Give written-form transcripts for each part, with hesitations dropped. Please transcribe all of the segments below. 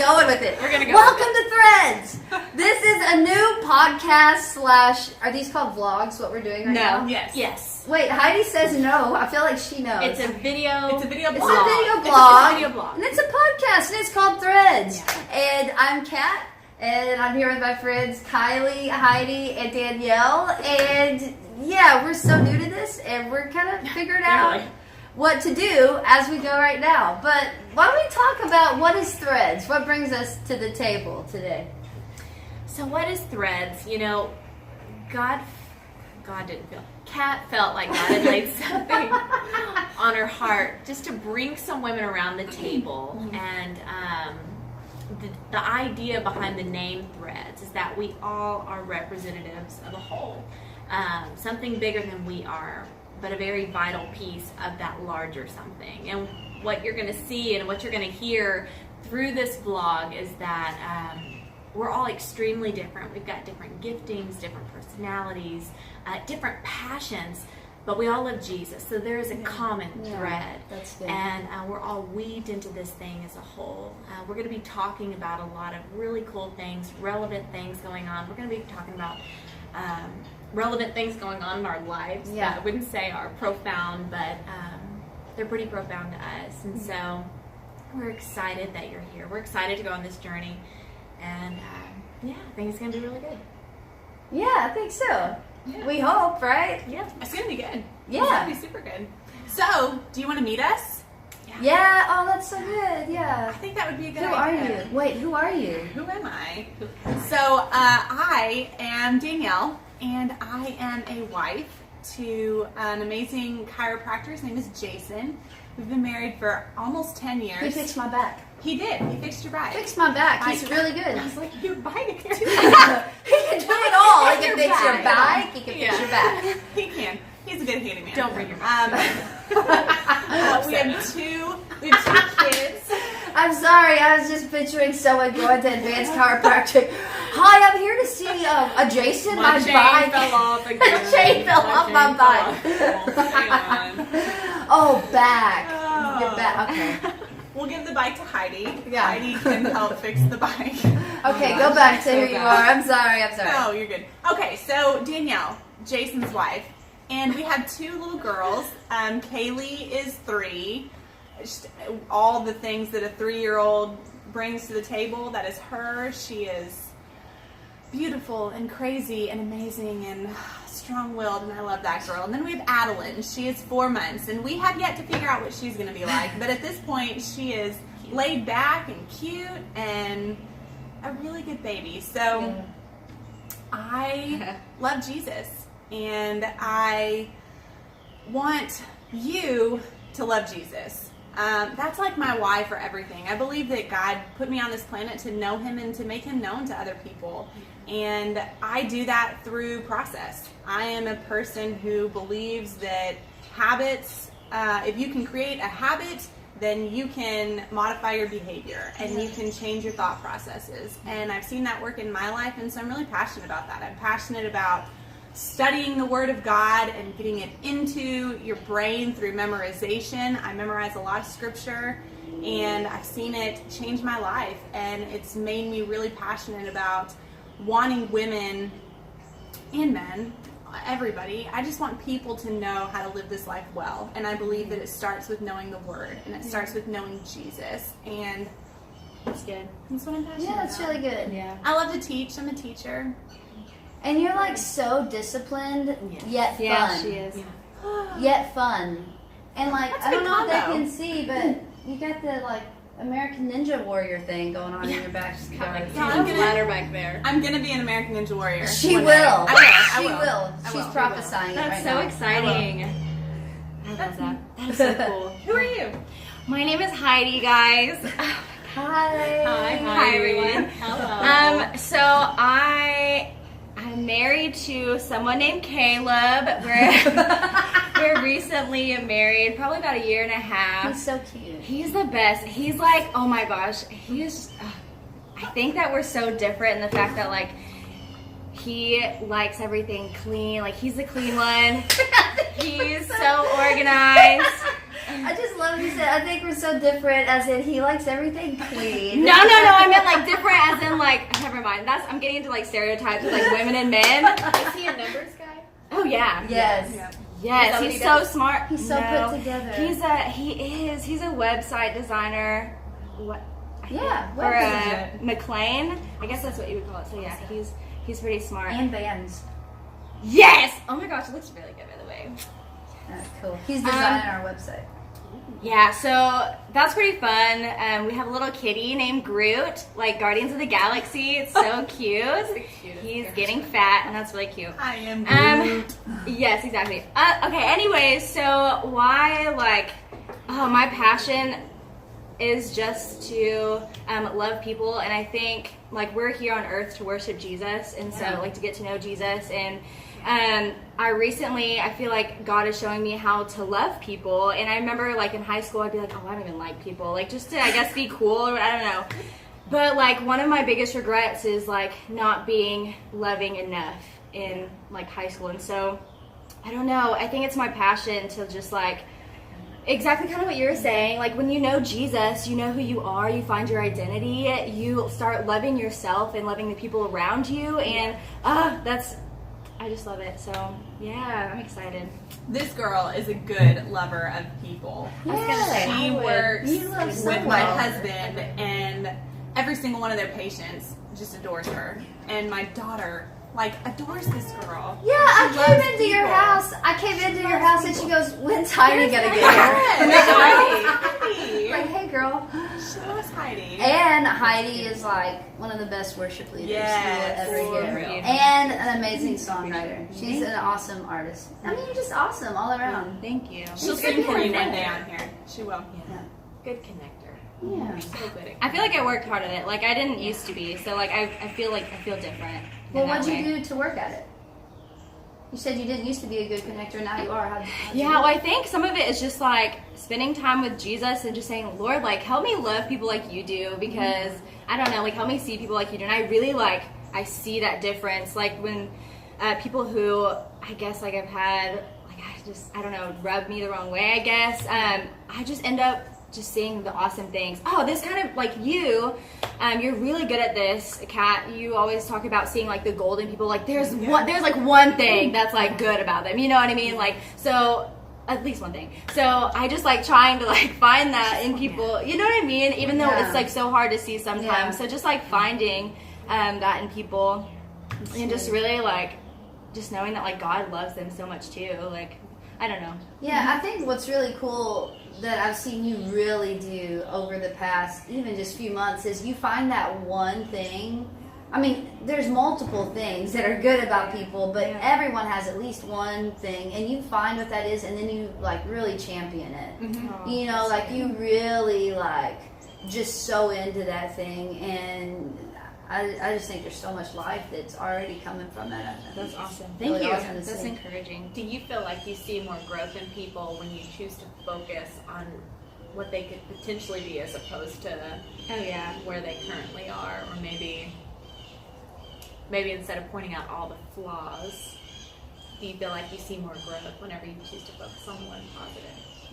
going with it. We're gonna go. Welcome to Threads. This is a new podcast / Are these called vlogs? What we're doing right now? Yes. Wait, Heidi says no. I feel like she knows. It's a video. It's a video blog. blog. And it's a podcast, and it's called Threads. Yeah. And I'm Kat, and I'm here with my friends Kylie, Heidi, and Danielle. And yeah, we're so new to this, and we're kind of figuring out what to do as we go right now. But why don't we talk about what is Threads? What brings us to the table today? So what is Threads? You know, God didn't feel. Kat felt like God had laid something on her heart just to bring some women around the table. And the idea behind the name Threads is that we all are representatives of a whole. Something bigger than we are, but a very vital piece of that larger something. And what you're going to see and what you're going to hear through this vlog is that we're all extremely different. We've got different giftings, different personalities, different passions, but we all love Jesus. So there is a common thread. That's good. And we're all weaved into this thing as a whole. We're going to be talking about a lot of really cool things, relevant things going on. We're going to be talking about relevant things going on in our lives that I wouldn't say are profound, but they're pretty profound to us. And so we're excited that you're here. We're excited to go on this journey. And I think it's going to be really good. Yeah, I think so. Yeah. We hope, right? Yeah. It's going to be good. Yeah. It's going to be super good. So, do you want to meet us? Yeah, oh, that's so good, yeah. I think that would be a good Who idea. are you? Wait, who are you? Who am I? So, I am Danielle, and I am a wife to an amazing chiropractor. His name is Jason. We've been married for almost 10 years. He fixed my back. He did. He fixed your back. Fixed my back. He's really good. I was like, your bike. He can do it all. He can fix your bike. He can fix your back. He can. He's a good handyman. Don't bring your back. We have two kids. I'm sorry. I was just picturing someone going to advanced chiropractic. Hi, I'm here to see a Jason. My chain bike fell off again. The chain fell off my bike. Hang on. Oh, back. Oh. Your back. Okay. We'll give the bike to Heidi. Yeah. Heidi can help fix the bike. Okay, go back to who you are. I'm sorry. No, you're good. Okay, so Danielle, Jason's wife, and we have two little girls. Kaylee is 3. Just all the things that a 3-year-old brings to the table, that is her. She is beautiful and crazy and amazing and strong-willed, and I love that girl. And then we have Adeline. She is 4 months, and we have yet to figure out what she's going to be like. But at this point, she is laid back and cute and a really good baby. So I love Jesus, and I want you to love Jesus. That's like my why for everything. I believe that God put me on this planet to know Him and to make Him known to other people. And I do that through process. I am a person who believes that habits, if you can create a habit, then you can modify your behavior and you can change your thought processes. And I've seen that work in my life, and so I'm really passionate about that. I'm passionate about studying the Word of God and getting it into your brain through memorization. I memorize a lot of scripture, and I've seen it change my life, and it's made me really passionate about wanting women and men, everybody. I just want people to know how to live this life well, and I believe that it starts with knowing the Word, and it starts with knowing Jesus, and That's good. that's what I'm passionate about. Yeah, that's really good. Yeah. I love to teach. I'm a teacher. And you're like so disciplined, yet fun. Yeah, she is. Yet fun. And like, That's a I don't good know if they combo. can see, but you got the like American Ninja Warrior thing going on in your back. Like, Yeah, I'm gonna- ladder back there. I'm going to be an American Ninja Warrior. She one will. day. I She will. will. I She's will. prophesying it That's right so now. exciting. I love that. That is so cool. Who are you? My name is Heidi, guys. Hi. Hi, everyone. Hello. So I'm married to someone named Caleb. We're recently married, probably about a year and a half. He's so cute. He's the best. He's like, oh my gosh, I think that we're so different in the fact that like he likes everything clean. Like he's the clean one. He's so organized. I just love you said, I think we're so different as in he likes everything clean. No, I meant like different as in like, never mind. I'm getting into like stereotypes with like women and men. Is he a numbers guy? Oh yeah. Yes. Yes, he's so smart. He's so put together. He's a website designer. What? Yeah, for McLean. I guess that's what you would call it. So yeah, he's pretty smart. And bands. Yes! Oh my gosh, it looks really good by the way. That's cool. He's designing our website. Yeah, so that's pretty fun. We have a little kitty named Groot, like Guardians of the Galaxy. It's so cute. He's getting fat, and that's really cute. I am Groot. Yes, exactly. Okay, anyways, so why, like, my passion is just to love people, and I think, like, we're here on earth to worship Jesus, and so, like, to get to know Jesus, and I feel like God is showing me how to love people. And I remember, like, in high school, I'd be like, oh, I don't even like people. Like, just to, I guess, be cool, or I don't know. But, like, one of my biggest regrets is, like, not being loving enough in, like, high school. And so, I don't know. I think it's my passion to just, like, exactly kind of what you were saying. Like, when you know Jesus, you know who you are, you find your identity, you start loving yourself and loving the people around you. And, I just love it. So, yeah, I'm excited. This girl is a good lover of people. Yeah. She works You love with so my well. husband, and every single one of their patients just adores her. And my daughter, like, adores this girl. Yeah, I She came loves into your people. house. I came into your house and she goes, when's Heidi gonna get here? Heidi. Like, hey girl. She loves Heidi. And Heidi is like one of the best worship leaders Yes, you will ever for hear. real. And an amazing songwriter. She's an awesome artist. I mean, you're just awesome all around. Thank you. She'll sing for you one day on here. She will. Good connector. Yeah. So good at I feel like I worked hard at it. Like, I didn't used to be. So, like, I feel different. Well, in that what'd you way. do to work at it? You said you didn't used to be a good connector, now you are. How'd you Yeah, do well, it? I think some of it is just like spending time with Jesus and just saying, Lord, like, help me love people like you do, because I don't know, like, help me see people like you do. And I really I see that difference. Like, when people who I guess like I've had, like, I don't know, rub me the wrong way, I guess. I just end up just seeing the awesome things. Oh, this kind of, like, you're really good at this, Kat. You always talk about seeing, like, the gold in people. Like, there's one thing that's, like, good about them. You know what I mean? Like, so, at least one thing. So, I just, like, trying to, like, find that in people. You know what I mean? Even though it's, like, so hard to see sometimes. Yeah. So, just, like, finding that in people. And just really, like, just knowing that, like, God loves them so much, too. Like, I don't know. Yeah, I think what's really cool that I've seen you really do over the past even just few months is you find that one thing. I mean, there's multiple things that are good about people, but everyone has at least one thing, and you find what that is, and then you, like, really champion it. Mm-hmm. You know, like, you really, like, just so into that thing, and I just think there's so much life that's already coming from that. That's awesome. Really Thank you. awesome to That's see. encouraging. Do you feel like you see more growth in people when you choose to focus on what they could potentially be as opposed to Oh, yeah. where they currently are? Or maybe instead of pointing out all the flaws, do you feel like you see more growth whenever you choose to focus on one positive?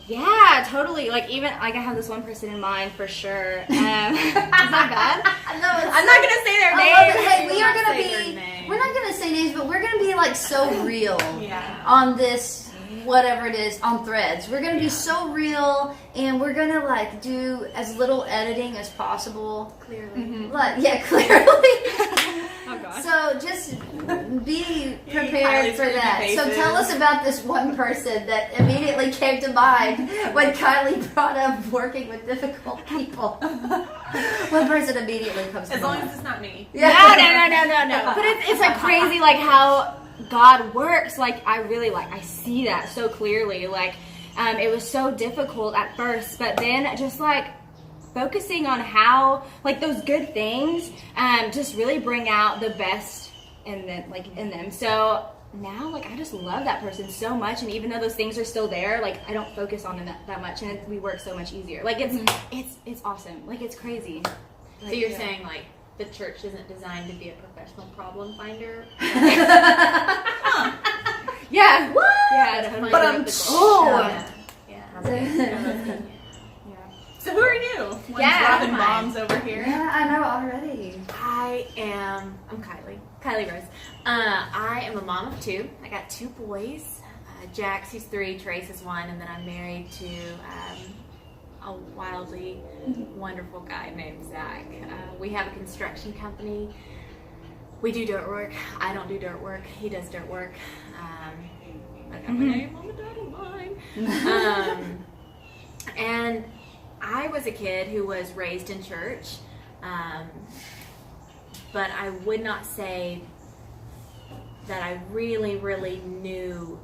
Yeah, totally. Like, even, like, I have this one person in mind for sure. Is that bad? No, I'm not going to say their I name. love it. Hey, we will are not gonna say their be. name. We're not gonna say names, but we're gonna be like so real Yeah. on this, whatever it is, on Threads. We're gonna be so real, and we're gonna, like, do as little editing as possible. Clearly. Like, yeah, clearly. Oh, gosh. So just be prepared Kylie's for that. creepy So faces. tell us about this one person that immediately came to mind when Kylie brought up working with difficult people. One person immediately comes to As long mind. as it's not me. No. But it's like crazy, like, how God works. Like, I see that so clearly. Like, it was so difficult at first, but then just, like, focusing on how, like, those good things just really bring out the best in them. So now, like, I just love that person so much, and even though those things are still there, like, I don't focus on them that much, and we work so much easier. Like, it's awesome. Like, it's crazy. So you're saying, like, the church isn't designed to be a professional problem finder? Yeah. What? Yeah. To find But out I'm the oh. Yeah. Yeah. So who are you? One's Yeah, Robin Bombs over here. Yeah, I know already. I'm Kylie. Kylie Rose. I am a mom of two. I got two boys. Jax, he's 3, Trace is 1, and then I'm married to a wildly wonderful guy named Zach. We have a construction company. We do dirt work. I don't do dirt work. He does dirt work. I got my name on the dotted line. And I was a kid who was raised in church, but I would not say that I really, really knew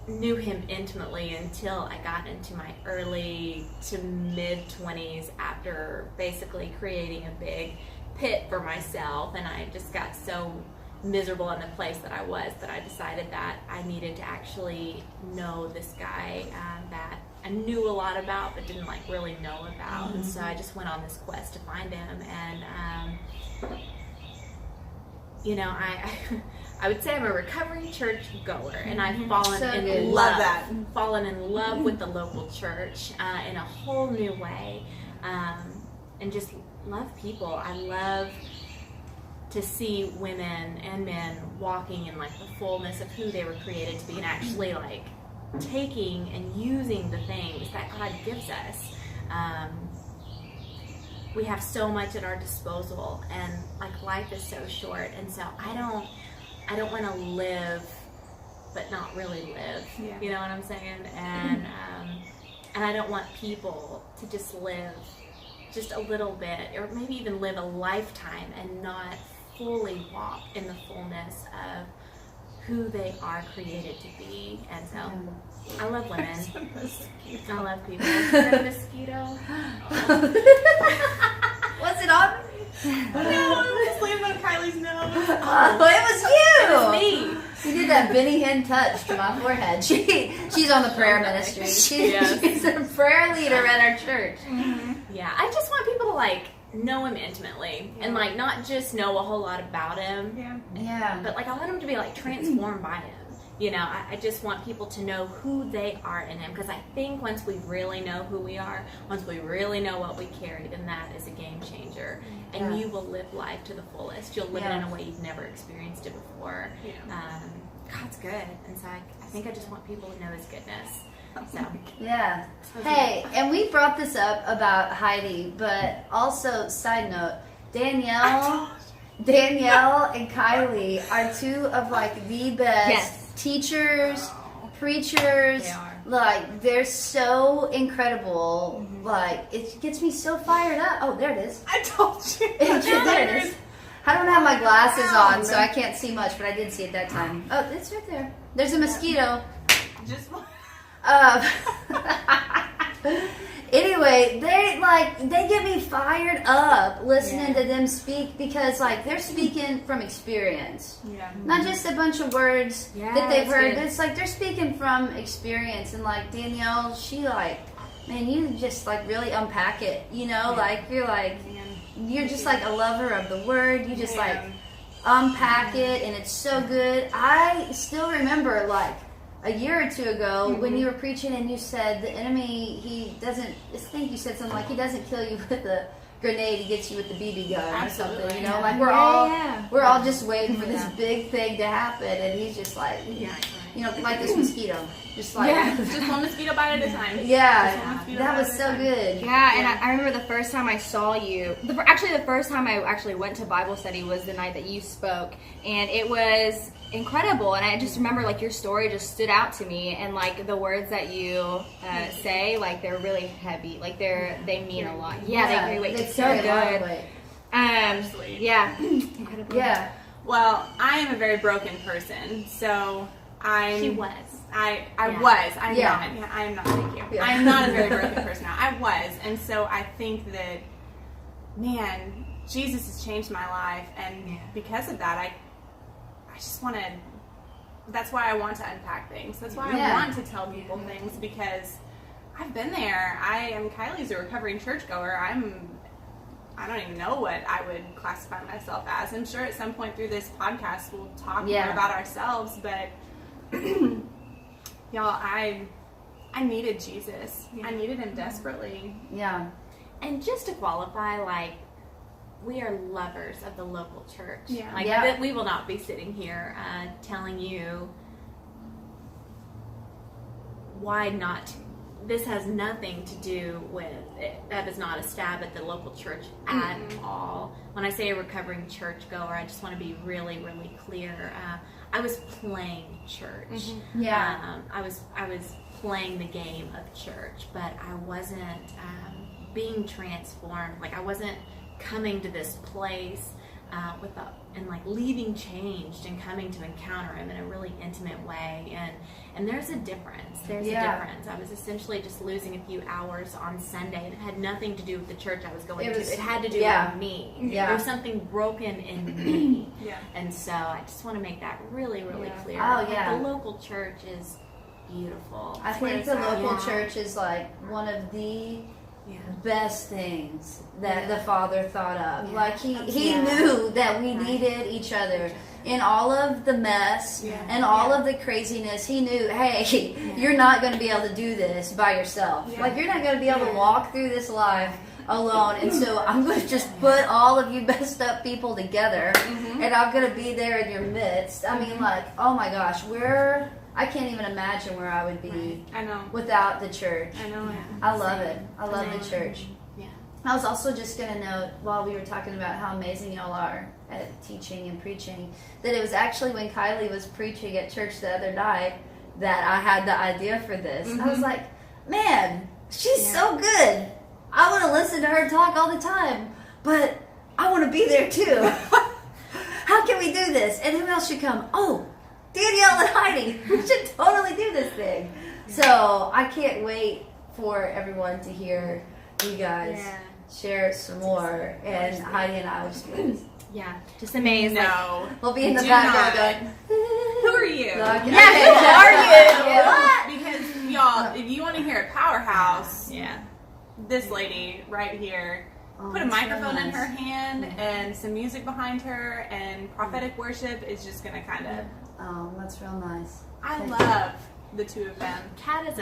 him intimately until I got into my early to mid 20s after basically creating a big pit for myself, and I just got so miserable in the place that I was that I decided that I needed to actually know this guy that I knew a lot about but didn't really know about. And so I just went on this quest to find him, and I would say I'm a recovering church goer, and I've fallen in love with the local church in a whole new way, and just love people. I love to see women and men walking in the fullness of who they were created to be, and actually taking and using the things that God gives us. We have so much at our disposal, and life is so short, and so I don't want to live but not really live. Yeah. You know what I'm saying? And I don't want people to just live just a little bit, or maybe even live a lifetime and not fully walk in the fullness of who they are created to be. And so I love women. I love people. Is that a mosquito? Was it on? No, it was just landing on Kylie's nose. Oh, it was you. It was me. You did that Benny Hinn touch to my forehead. She's on the prayer ministry. She's a prayer leader at our church. Yeah, I just want people to know him intimately, and not just know a whole lot about him. Yeah. But I want him to be transformed by him. I just want people to know who they are in him, because I think once we really know who we are, once we really know what we carry, then that is a game changer. And you will live life to the fullest. You'll live it in a way you've never experienced it before. Yeah. God's good, and so I think I just want people to know his goodness. So yeah. Hey, and we brought this up about Heidi, but also, side note, Danielle and Kylie are two of the best teachers, preachers. They are. They're so incredible. It gets me so fired up. Oh, there it is. I told you. There it is. I don't have my glasses on, so I can't see much, but I did see it that time. Oh, it's right there. There's a mosquito. Just one. Anyway, they get me fired up listening to them speak, because they're speaking from experience. Yeah. Not just a bunch of words that they've heard. Good. It's they're speaking from experience, and Danielle, she man, you just really unpack it. You're just a lover of the word. You just unpack it, and it's so good. I still remember a year or two ago when you were preaching, and you said the enemy, I think you said something he doesn't kill you with a grenade, he gets you with the BB gun or something, we're all just waiting for this big thing to happen, and he's just this mosquito, just one mosquito bite at a time. Yeah, that was so good. Yeah, and I remember the first time I saw you, the first time I actually went to Bible study was the night that you spoke, and it was incredible, and I just remember your story just stood out to me, and the words that you say, they're really heavy, they mean a lot. Yeah, they carry weight. It's so good. Yeah, incredible. Yeah. Well, I am a very broken person, so She was. I was. I'm not. I'm not. Thank you. Yeah. I'm not a very broken person now. I was, and so I think that, man, Jesus has changed my life, and because of that, I just want to. That's why I want to unpack things. That's why I want to tell people things, because I've been there. Kylie's a recovering churchgoer. I don't even know what I would classify myself as. I'm sure at some point through this podcast we'll talk more about ourselves, but y'all, I I needed Jesus. Yeah. I needed him desperately. Yeah. And just to qualify, like, we are lovers of the local church. Yeah. Like, that we will not be sitting here telling you why not. This has nothing to do with it. That is not a stab at the local church at all. When I say a recovering churchgoer, I just want to be really, really clear. I was playing church. Yeah. I was playing the game of church, but I wasn't being transformed. Like, I wasn't coming to this place and like leaving changed and coming to encounter him in a really intimate way. And there's a difference. There's a difference. I was essentially just losing a few hours on Sunday, and it had nothing to do with the church I was going to. It had to do with me. Yeah. There was something broken in me. Yeah. And so I just want to make that really, really clear. Oh, yeah. The local church is beautiful. I think the local church is like one of the best things that the Father thought of. Like he knew that we needed each other in all of the mess and all of the craziness. He knew, hey, you're not going to be able to do this by yourself. Like, you're not going to be able to walk through this life alone. And so I'm going to just put all of you messed up people together, and I'm going to be there in your midst. I mean, like, oh my gosh, I can't even imagine where I would be without the church. I know. I love it. I love the church. Yeah. I was also just going to note, while we were talking about how amazing y'all are at teaching and preaching, that it was actually when Kylie was preaching at church the other night that I had the idea for this. I was like, man, she's so good. I want to listen to her talk all the time, but I want to be there too. How can we do this? And who else should come? Oh, Danielle and Heidi. We should totally do this thing. So I can't wait for everyone to hear you guys share some more. And Heidi and I will just be just amazed. No. we'll be in the background going, who are you? who are you? What? Because, y'all, if you want to hear a powerhouse, this lady right here, put a microphone in her hand and some music behind her, and prophetic worship is just going to kind of... Oh, that's real nice. I love the two of them. Kat is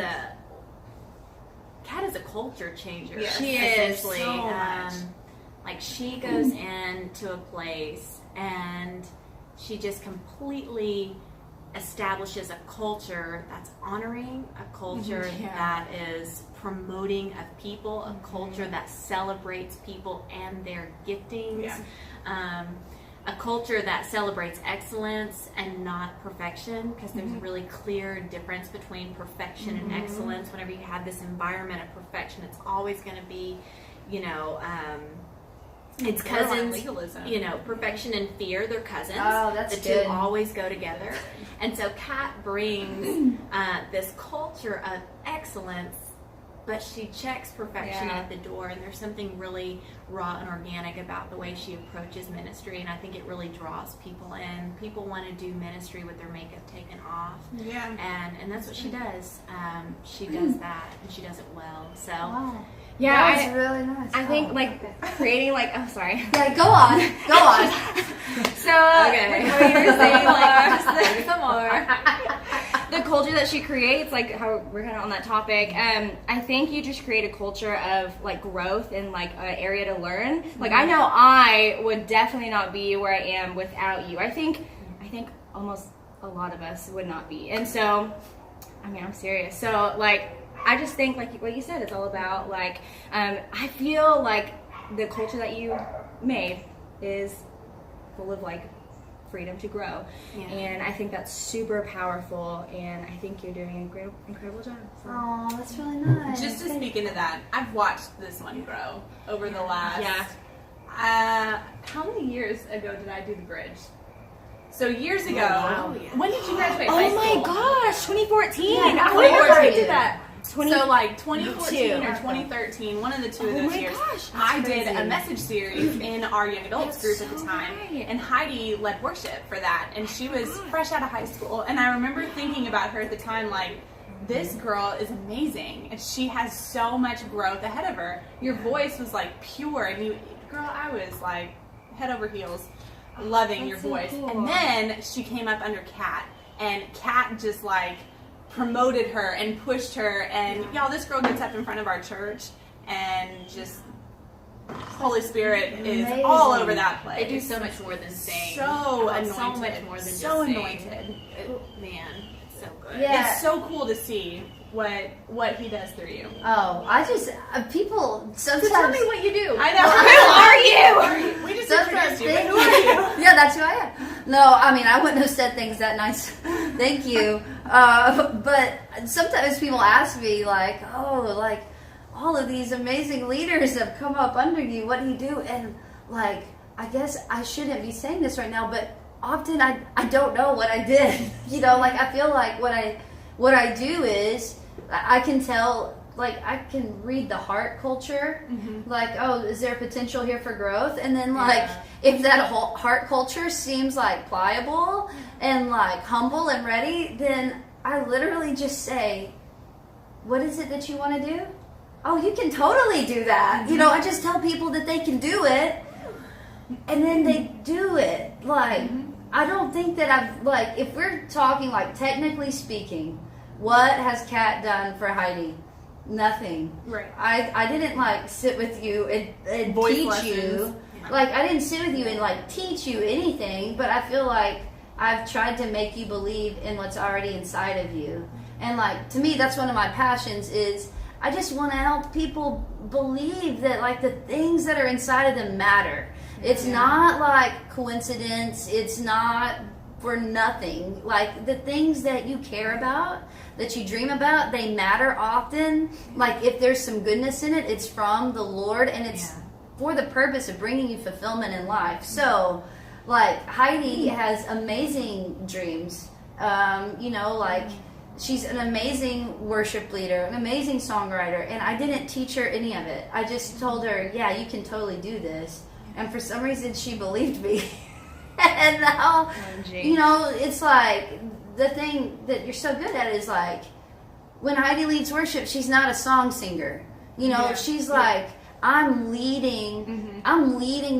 a culture changer. Yes. She is so much. Like, she goes into a place and she just completely establishes a culture that's honoring, a culture that is promoting of people, a culture that celebrates people and their giftings. A culture that celebrates excellence and not perfection, because there's a really clear difference between perfection and excellence. Whenever you have this environment of perfection, it's always going to be, it's cousins. Legalism. Perfection and fear, they're cousins. Oh, that's the good. two always go together. And so Kat brings this culture of excellence, but she checks perfection at the door, and there's something really raw and organic about the way she approaches ministry, and I think it really draws people in. People want to do ministry with their makeup taken off, and that's what she does. She does that, and she does it well. So, that was really nice. I think creating sorry. Yeah, go on. So what you were saying, some more. The culture that she creates, like how we're kind of on that topic, I think you just create a culture of like growth and like an area to learn. Like, I know I would definitely not be where I am without you. I think almost a lot of us would not be. And so, I mean, I'm serious. So like, I just think like what you said, it's all about like, I feel like the culture that you made is full of like freedom to grow, and I think that's super powerful, and I think you're doing an incredible job. So. Oh, that's really nice. Just to speak into that, I've watched this one grow over the last how many years ago did I do the bridge? So years ago, when did you graduate high school? Oh my gosh, 2014. Yeah, I never did that. So like 2014 or 2013, one of the two of those years, I did a message series in our young adults group at the time, and Heidi led worship for that, and she was fresh out of high school, and I remember thinking about her at the time, like, this girl is amazing, and she has so much growth ahead of her. Your voice was like pure, and I was like head over heels loving your voice. Cool. And then she came up under Kat, and Kat just like promoted her and pushed her. And y'all, this girl gets up in front of our church and just Holy Spirit is all over that place. They do so much more than sing. So anointed. So much more than just so sing. anointed. Man, it's so good. Yeah. It's so cool to see what he does through you. Oh, I just people sometimes. So tell me what you do. I know. Who are you? We just Sometimes introduced you, but who are you? Yeah, that's who I am. No, I mean I wouldn't have said things that nice. Thank you. But sometimes people ask me like, oh, like all of these amazing leaders have come up under you. What do you do? And like, I guess I shouldn't be saying this right now, but often I don't know what I did. You know, like I feel like what I do is I can tell, like I can read the heart culture, like, oh, is there potential here for growth? And then like if that whole heart culture seems like pliable and like humble and ready, then I literally just say, what is it that you want to do? Oh, you can totally do that. You know, I just tell people that they can do it and then they do it. Like, I don't think that I've, like, if we're talking, like, technically speaking, what has Kat done for Heidi? Nothing. Right. I didn't, like, sit with you and Voice teach lessons. you. Like, I didn't sit with you and, like, teach you anything, but I feel like I've tried to make you believe in what's already inside of you. And, like, to me, that's one of my passions is I just want to help people believe that, like, the things that are inside of them matter. It's not like coincidence. It's not for nothing. Like the things that you care about, that you dream about, they matter often. Like if there's some goodness in it, it's from the Lord and it's for the purpose of bringing you fulfillment in life. So like Heidi has amazing dreams. You know, like she's an amazing worship leader, an amazing songwriter, and I didn't teach her any of it. I just told her, yeah, you can totally do this. And for some reason, she believed me. And now, you know, it's like the thing that you're so good at is like when Heidi leads worship, she's not a song singer. You know, she's like, I'm leading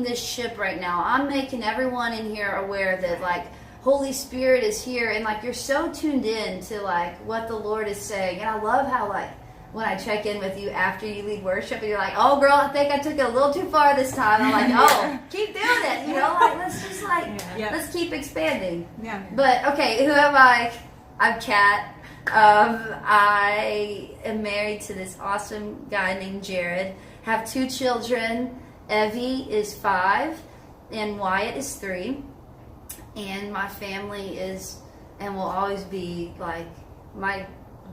this ship right now. I'm making everyone in here aware that like Holy Spirit is here, and like you're so tuned in to like what the Lord is saying. And I love how like when I check in with you after you lead worship and you're like, oh girl, I think I took it a little too far this time. I'm like, oh, keep doing it. You know, like let's just like, let's keep expanding. Yeah. But okay, who am I? I'm Kat. I am married to this awesome guy named Jared. Have 2 children. Evie is 5 and Wyatt is 3. And my family is and will always be like my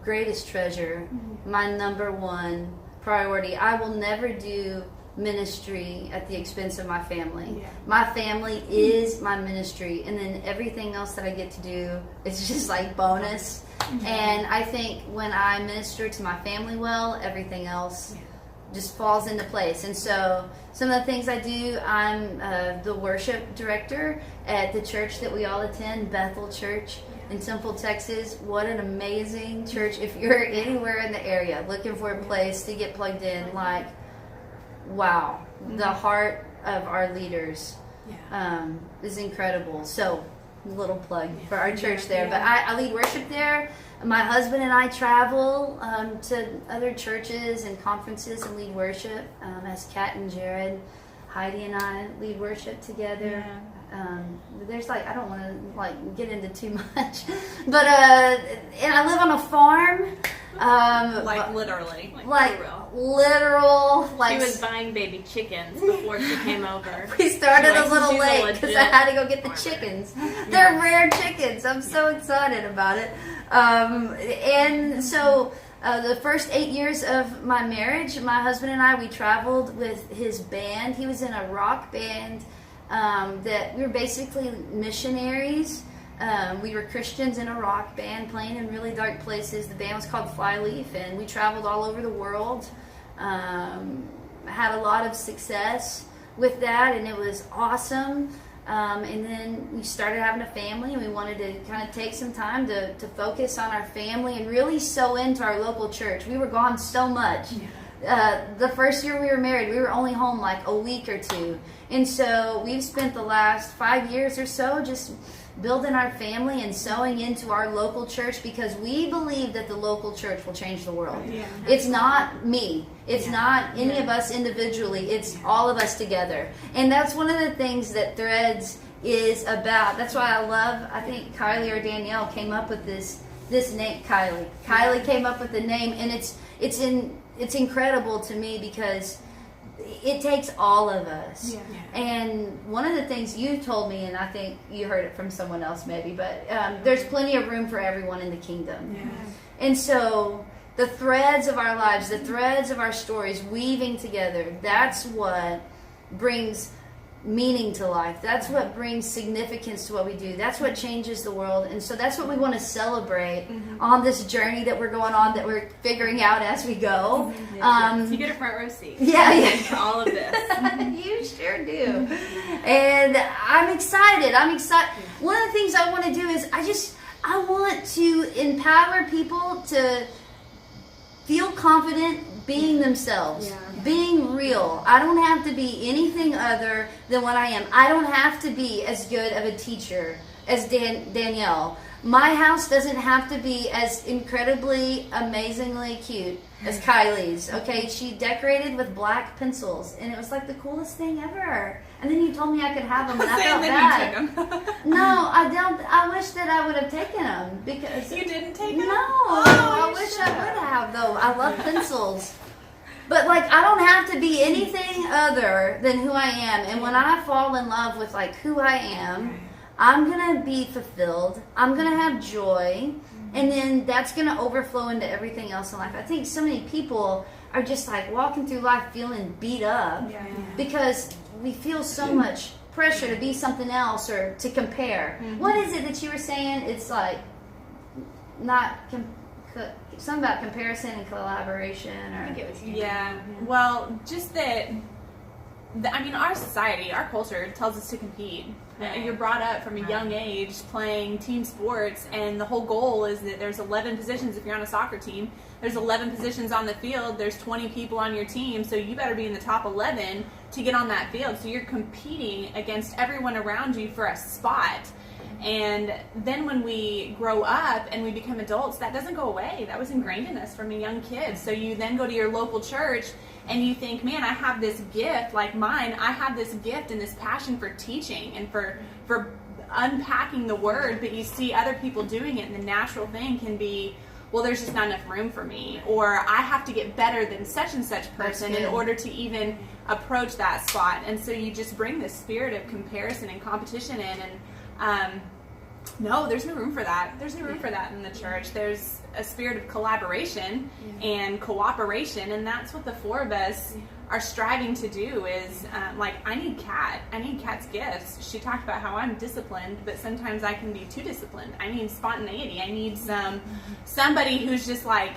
greatest treasure, my number one priority. I will never do ministry at the expense of my family. My family is my ministry, and then everything else that I get to do is just like bonus. And I think when I minister to my family well, everything else just falls into place. And so some of the things I do, I'm the worship director at the church that we all attend, Bethel Church in Temple, Texas. What an amazing church. If you're anywhere in the area looking for a place to get plugged in, like, wow, the heart of our leaders is incredible. So, little plug for our church there. But I lead worship there. My husband and I travel to other churches and conferences and lead worship as Kat and Jared. Heidi and I lead worship together. There's like, I don't want to like get into too much, but and I live on a farm. Like literally. Like literal. Like she was buying baby chickens before she came over. We started Like, a little she's late legit because I had to go get the farmer. chickens. They're rare chickens. I'm so excited about it. And so the first 8 years of my marriage, my husband and I, we traveled with his band. He was in a rock band that we were basically missionaries. We were Christians in a rock band playing in really dark places. The band was called Flyleaf, and we traveled all over the world. Had a lot of success with that, and it was awesome. And then we started having a family, and we wanted to kind of take some time to focus on our family and really sow into our local church. We were gone so much The first year we were married, we were only home like a week or two. And so we've spent the last 5 years or so just building our family and sowing into our local church because we believe that the local church will change the world. Yeah. It's not me. It's not any of us individually. It's all of us together. And that's one of the things that Threads is about. That's why I think Kylie or Danielle came up with this name. Kylie came up with the name, and it's incredible to me because it takes all of us. Yeah. And one of the things you told me, and I think you heard it from someone else maybe, but there's plenty of room for everyone in the kingdom. Yeah. And so the threads of our lives, the threads of our stories weaving together, that's what brings meaning to life. That's what brings significance to what we do. That's what changes the world. And so that's what we want to celebrate on this journey that we're going on, that we're figuring out as we go. So you get a front row seat. Yeah. For all of this. You sure do. And I'm excited. One of the things I want to do is I want to empower people to feel confident being themselves, being real. I don't have to be anything other than what I am. I don't have to be as good of a teacher as Danielle. My house doesn't have to be as incredibly, amazingly cute as Kylie's. Okay, she decorated with black pencils, and it was like the coolest thing ever. And then you told me I could have them, and I felt bad. No, I don't. I wish that I would have taken them because you didn't take them. No, I wish I would have though. I love pencils. But like, I don't have to be anything other than who I am. And when I fall in love with like who I am, I'm gonna be fulfilled. I'm gonna have joy, and then that's gonna overflow into everything else in life. I think so many people are just like walking through life feeling beat up because we feel so much pressure to be something else or to compare. What is it that you were saying? It's like not something about comparison and collaboration, or I think it was Well, just that. I mean, our society, our culture tells us to compete. You're brought up from a young age playing team sports, and the whole goal is that there's 11 positions if you're on a soccer team. There's 11 positions on the field. There's 20 people on your team, so you better be in the top 11 to get on that field. So you're competing against everyone around you for a spot. And then when we grow up and we become adults, that doesn't go away. That was ingrained in us from a young kid. So you then go to your local church and you think, man, I have this gift like mine. I have this gift and this passion for teaching and for unpacking the word, but you see other people doing it, and the natural thing can be, well, there's just not enough room for me, or I have to get better than such and such person in order to even approach that spot. And so you just bring this spirit of comparison and competition in, and no, there's no room for that. There's no room for that in the church. There's a spirit of collaboration and cooperation, and that's what the four of us are striving to do is, like, I need Kat's gifts. She talked about how I'm disciplined, but sometimes I can be too disciplined. I need spontaneity. I need somebody who's just like,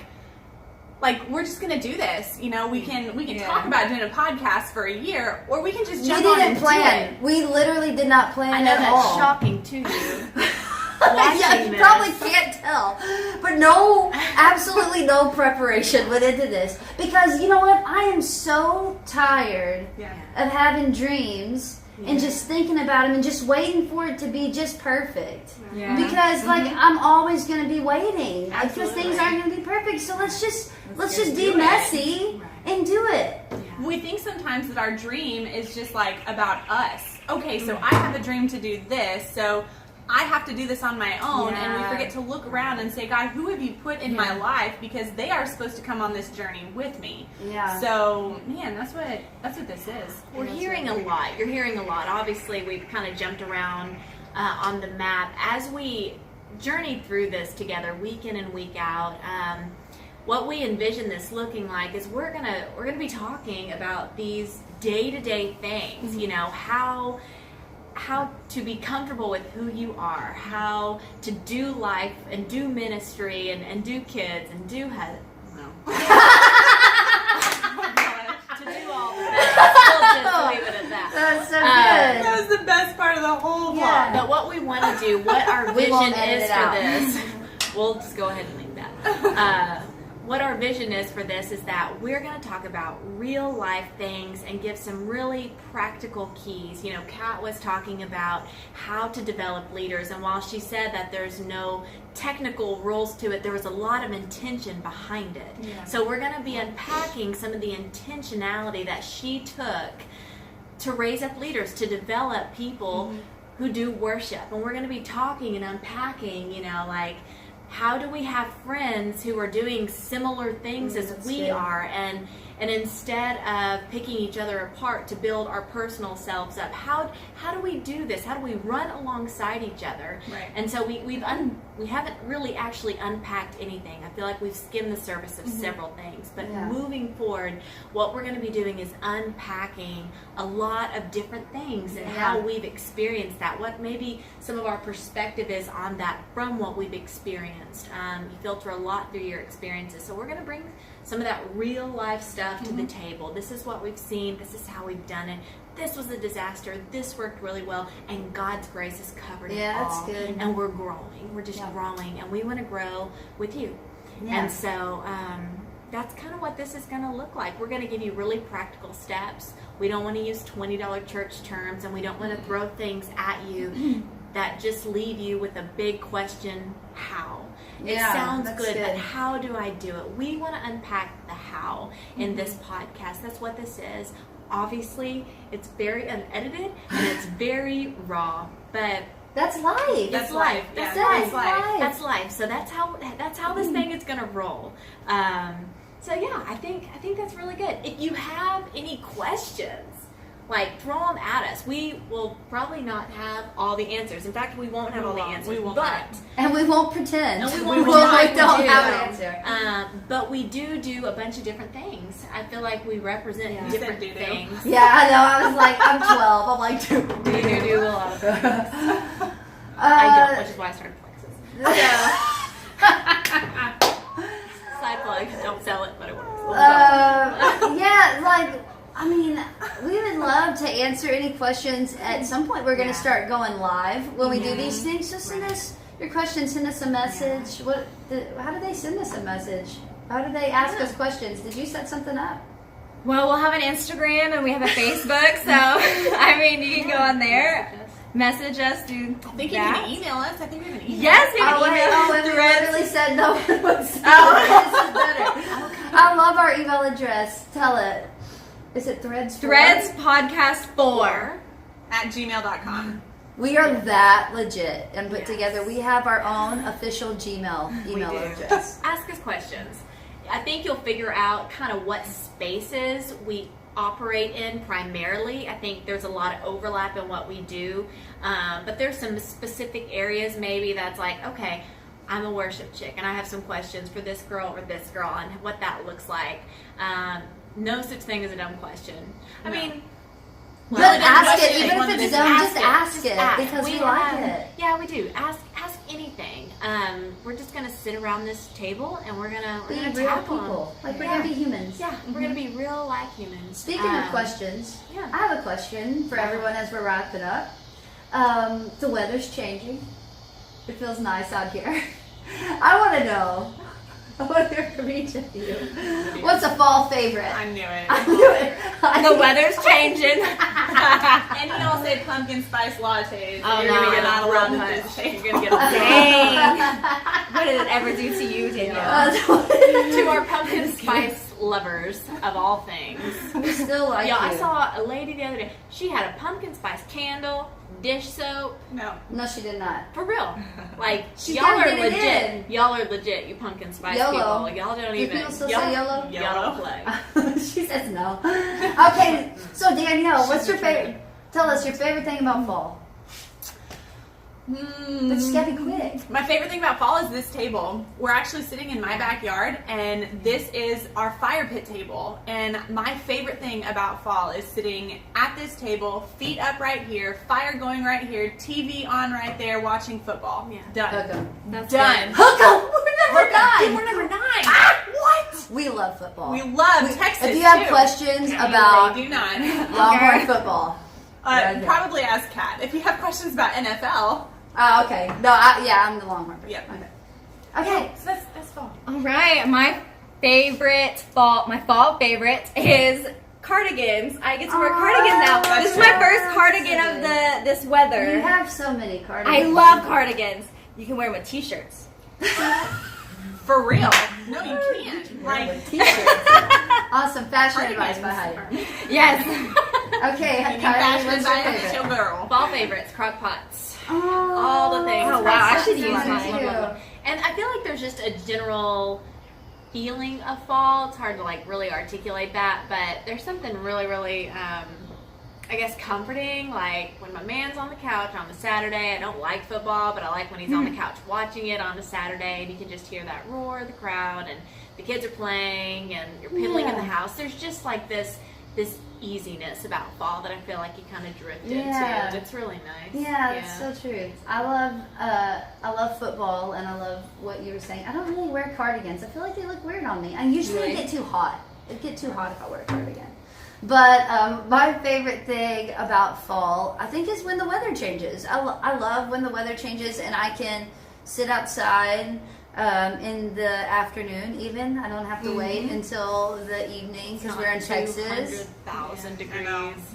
we're just gonna do this. You know, we can talk about doing a podcast for a year, or we can just jump on and plan. We literally did not plan I know at all. that's shocking to you. Yeah, you probably can't tell, but absolutely no preparation went into this, because you know what? I am so tired of having dreams and just thinking about them and just waiting for it to be just perfect. Yeah. Because I'm always going to be waiting because things aren't going to be perfect. So let's just be messy and do it. Yeah. We think sometimes that our dream is just like about us. Okay, so I have a dream to do this, so I have to do this on my own, and we forget to look around and say, God, who have you put in my life, because they are supposed to come on this journey with me. Yeah. So, man, that's what this is. We're hearing a lot. You're hearing a lot. Obviously, we've kind of jumped around on the map as we journeyed through this together, week in and week out. What we envision this looking like is we're gonna be talking about these day-to-day things. You know, how to be comfortable with who you are, how to do life and do ministry and do kids and do to do all the things. We'll just leave it at that. That's so good. That was the best part of the whole vlog. But what we want to do, what our vision is for this, we'll just go ahead and leave that. what our vision is for this is that we're going to talk about real life things and give some really practical keys. You know, Kat was talking about how to develop leaders, and while she said that there's no technical rules to it, there was a lot of intention behind it. Yeah. So we're going to be unpacking some of the intentionality that she took to raise up leaders, to develop people who do worship. And we're going to be talking and unpacking, you know, like, how do we have friends who are doing similar things as we are, and instead of picking each other apart to build our personal selves up, how do we do this? How do we run alongside each other? Right. And so we haven't really actually unpacked anything. I feel like we've skimmed the surface of several things, but moving forward, what we're going to be doing is unpacking a lot of different things and how we've experienced that, what maybe some of our perspective is on that from what we've experienced. You filter a lot through your experiences, so we're going to bring some of that real life stuff to the table. This is what we've seen. This is how we've done it. This was a disaster. This worked really well, and God's grace has covered it all. That's good. And we're growing. We're just growing, and we want to grow with you. Yeah. And so that's kind of what this is going to look like. We're going to give you really practical steps. We don't want to use $20 church terms, and we don't want to throw things at you that just leave you with a big question, how? It sounds good, but how do I do it? We want to unpack the how in this podcast. That's what this is. Obviously, it's very unedited and it's very raw, but that's life. That's life. That's life. That's life. So that's how this thing is going to roll. So yeah, I think that's really good. If you have any questions, like, throw them at us. We will probably not have all the answers. In fact, we won't have all the answers. We will but not. And we won't pretend. And we don't won't have an answer. But we do a bunch of different things. I feel like we represent different things. Yeah, I know. I was like, I'm 12. I'm like, Do a lot of things. I don't, which is why I started Flexes. Side plug. Don't sell it, but it works. yeah, like, I mean, we would love to answer any questions. At some point, we're going to start going live when we do these things. So send us your questions. Send us a message. How do they send us a message? How do they ask us questions? Did you set something up? Well, we'll have an Instagram and we have a Facebook. So, I mean, you can go on there. Message us through I think you can email us. I think we have an email. Yes, we have an email. Oh, we literally said no one would say this is better. I love our email address. Tell it. Is it Threads? Threads Podcast 4 at gmail.com. We are that legit and put together. We have our own official Gmail email address. Ask us questions. I think you'll figure out kind of what spaces we operate in primarily. I think there's a lot of overlap in what we do, but there's some specific areas maybe that's like, okay, I'm a worship chick and I have some questions for this girl or this girl and what that looks like. No such thing as a dumb question. I mean, just ask it, even if it's dumb. Just ask it because we like it. Yeah, we do. Ask anything. We're just gonna sit around this table and we're gonna be real tackle people. them. Like we're gonna be humans. Yeah, we're gonna be real life humans. Speaking of questions, I have a question for everyone as we're wrapping up. The weather's changing. It feels nice out here. I want to know. I want to hear from each of you. What's a fall favorite? I knew it. I knew it. The weather's changing. And y'all say pumpkin spice lattes. Oh, You're no, gonna get not a around punch. this. You're You're gonna get a Dang. What did it ever do to you, Danielle? To our pumpkin spice lovers of all things. We still like Yeah, you. I saw a lady the other day. She had a pumpkin spice candle, dish soap. No. No, she did not. For real. Like, She's y'all gotta are get it legit. in. Y'all are legit, you pumpkin spice YOLO. people. Y'all don't Do even. people still y'all, say YOLO? Y'all don't play. She says no. Okay, so Danielle, what's your favorite? Tell us your favorite thing about fall. But just gotta be quick. My favorite thing about fall is this table. We're actually sitting in my backyard, and this is our fire pit table. And my favorite thing about fall is sitting at this table, feet up right here, fire going right here, TV on right there, watching football. Yeah. Done. Hook 'em. That's Done. Hook 'em. We're number 9. We're number 9. Ah, what? We love football. We love Texas. If you have too. questions We about do not. Longhorn football. Probably ask Kat. If you have questions about NFL. Oh, okay. No, I'm the Longhorn. Yep. Okay. So that's fall. All right, my my fall favorite is cardigans. I get to wear cardigans now. This is my first cardigan of this weather. You have so many cardigans. I love cardigans. You can wear them with t-shirts. For real? No, you can't. Like t-shirts. Awesome fashion advice by Heidi. Yes. Okay, Kylie, Kylie, what's your your favorite? girl? Fall favorites, crock pots. Oh, All the things. Oh, wow, I should that's use so mine. cute. And I feel like there's just a general feeling of fall. It's hard to like really articulate that, but there's something really, really, I guess, comforting. Like when my man's on the couch on the Saturday. I don't like football, but I like when he's on the couch watching it on a Saturday, and you can just hear that roar of the crowd, and the kids are playing, and you're piddling in the house. There's just like this easiness about fall that I feel like you kind of drift into, and it's really nice. Yeah, that's so true. I love football, and I love what you were saying. I don't really wear cardigans. I feel like they look weird on me. I usually get too hot. It'd get too hot if I wear a cardigan. But my favorite thing about fall, I think, is when the weather changes. I love when the weather changes, and I can sit outside in the afternoon even. I don't have to wait until the evening because we're in Texas. 200,000 degrees.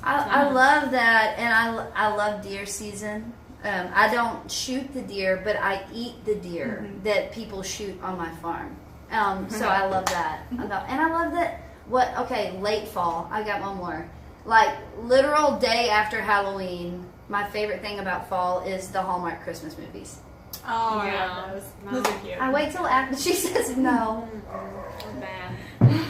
I love that, and I love deer season. I don't shoot the deer, but I eat the deer that people shoot on my farm. So I love that. And I love that. Late fall. I got one more. Like, literal day after Halloween, my favorite thing about fall is the Hallmark Christmas movies. Oh, Yeah. I love those. Those are cute. I wait till after she says no. They're bad.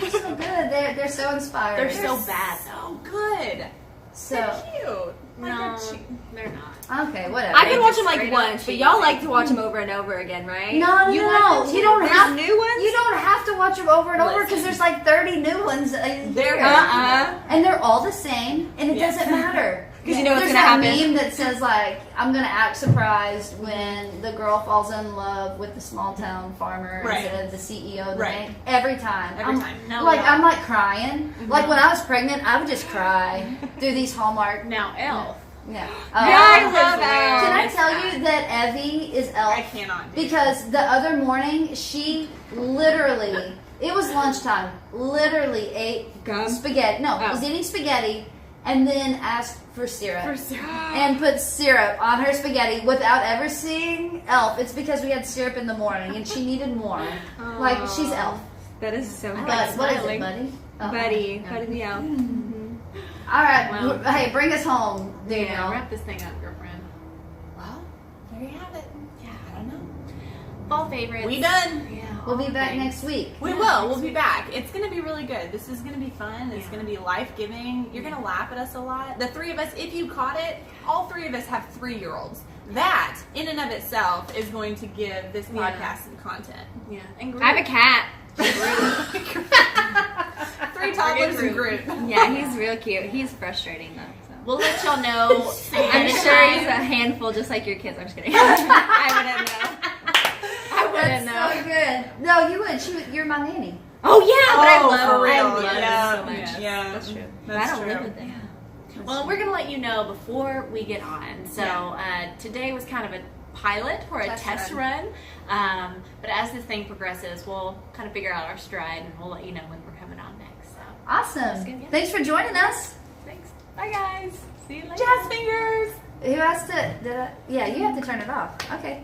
They're so good. They're so inspiring. They're so bad though. So good. So They're cute. Like, No, they're cute. they're not. okay, whatever. I can watch them Straight like up once, but cheap. y'all like to watch them over and over again, right? No. You You don't There's have new ones. You don't have to watch them over and over because there's like 30 new ones. They're And they're all the same, and it doesn't matter. Because you know what's There's gonna that happen. meme that says like, "I'm gonna act surprised when the girl falls in love with the small town farmer Right. instead of the CEO of the Right. bank." Every time. Every time. No, like no. I'm like crying. Like when I was pregnant, I would just cry through these Hallmark. Now, Elf. Yeah. I Elf love is- Elf. Can I tell you that Evie is Elf? I cannot do Because the other morning, she literally, it was lunchtime, literally ate Gum? spaghetti. No, Oh. was eating spaghetti and then asked for syrup. For And put syrup on her spaghetti without ever seeing Elf. It's because we had syrup in the morning and she needed more. Like, she's Elf. That is so But nice. what is it, smiling. buddy? Oh, Buddy, yeah. how did we out? All right. Well. Hey, bring us home, Daniel. Yeah, wrap this thing up, girlfriend. Well, there you have it. Yeah. I don't know. Fall favorites. We done. Yeah. We'll be all back things. next week. We will. We'll be back. It's going to be really good. This is going to be fun. It's Yeah. going to be life-giving. You're going to laugh at us a lot. The three of us, if you caught it, all three of us have 3-year-olds. That, in and of itself, is going to give this Yeah. podcast some content. Yeah. And I have a cat. 3 toddlers and Groot. Groot. Yeah, he's real cute. He's frustrating though. So. We'll let y'all know. I'm sure he's a handful, just like your kids. I'm just kidding. I wouldn't know. I wouldn't That's know. so good. No, you would. You're my nanny. Oh yeah, but Oh, I for love real. them Yeah. so much. Yeah. That's true. But That's I don't true. live with them. Well, we're going to let you know before we get on. So today was kind of a pilot or a test run. But as this thing progresses, we'll kind of figure out our stride and we'll let you know when we're coming on next. So Awesome. good, yeah. Thanks for joining us. thanks. Bye, guys. See you later. Jazz fingers. Who has to? Yeah, you have to turn it off. Okay.